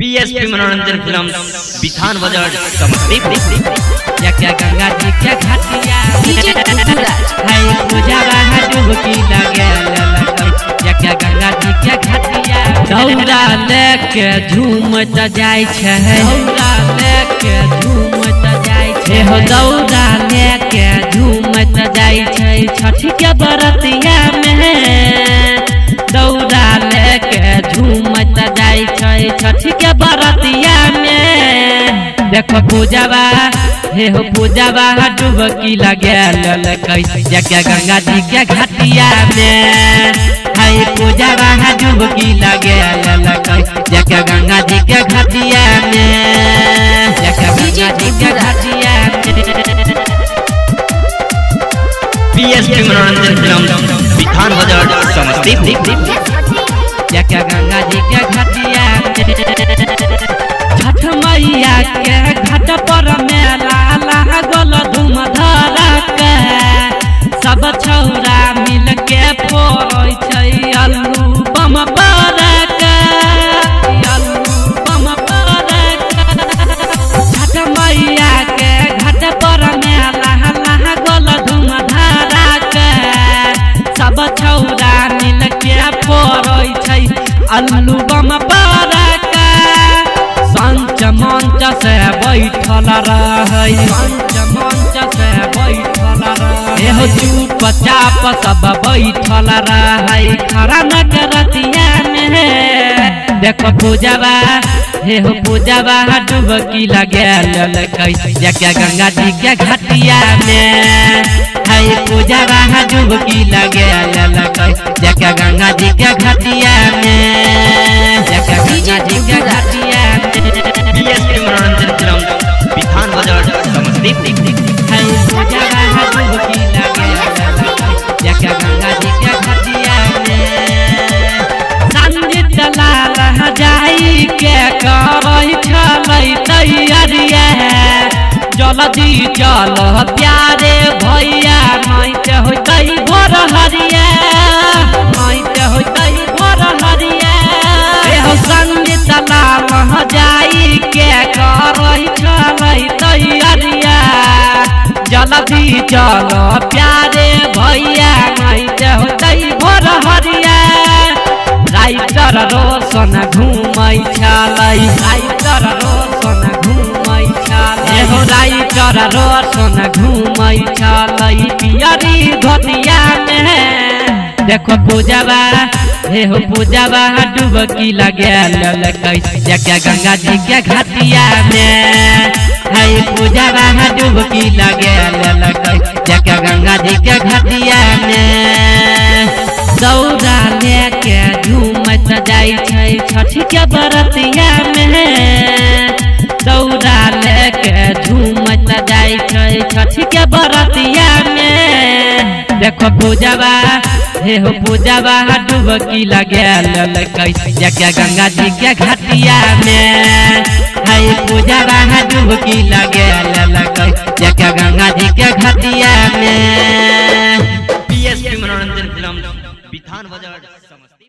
PSP मनोरंजन film Bithan बाजार समस्तीपुर। क्या गंगा जी क्या घाटिया हाय पूजा रहा डुबकी लगे क्या गंगा जी क्या घाटिया दौड़ा लेके झूमत जाय छै दौड़ा लेके झूमत जाय छै हो दौड़ा लेके झूमत जाय छै छठ के बरतिया में दौड़ा लेके झूमत जाय छै छठ के बरतिया में देखो पूजावा हे हो पूजावा डुबकी लगे क्या गंगा जी के घाटिया में हाय पूजावा डुबकी लगे क्या गंगा जी के घाटिया में क्या गंगा जी के घाटिया पीएसपी मनोरंजन फिल्म बिथान बाजार समस्तीपुर। क्या गंगा जी के घाटिया छठ मैया के घाट पर मेला लागल धूम धड़क सब छौरा मिल के फोड़ै छै अल्लू बम बरक अल्लू बम बरक छठ मैया के घाट पर मेला लागल धूम धड़क सब छौरा मिल के फोड़ै छै अल्लू बम बरक पंच मंच से बैठल रहे पंच मंच से बैठल रहे हो चुपचाप सब बैठल रहे खड़ा नगरतिया में देखो पूजावा हे हो पूजावा डुबकी लगे क्या गंगा जी के घाटिया में हाय पूजावा डुबकी लगे क्या गंगा जी के घाटिया में क्या गंगा जी के घाटिया पीएसपी मनोरंजन फिल्म बिथान बाजार समस्तीपुर। हाय पूजावा डुबकी लगे क्या गंगा जी के घाटिया में संजीत लाल जाई के करई छलै तैयारिया जल्दी चल प्यारे भैया माइट होतै भोर हरिया माइट होतै भोर हरिया हो संजीत लाल जाई के करई छलै तैयारिया जल्दी चल प्यारे भैया माइट होतै भोर हरिया राइटर रोशन घूमै छलै राइटर रोशन घूमै छलै हो राइटर रोशन घूमै छलै पियरी धोतिया में देखो पूजावा हे हो पूजावा डुबकी लगे क्या गंगा जी के घाटिया में हाय पूजावा डुबकी लगे क्या गंगा जी के घाटिया में दौड़ा लेके झूमत जाय छै छठ के बरतिया में दौड़ा लेके झूमत जाय छै छठ के बरतिया में देखो पूजावा हे हो पूजावा डुबकी लगे क्या गंगा जी के घाटिया में हाय पूजावा डुबकी लगे क्या गंगा जी के घाटिया में पीएसपी मनोरंजन फिल्म बिथान बाजार समस्तीपुर।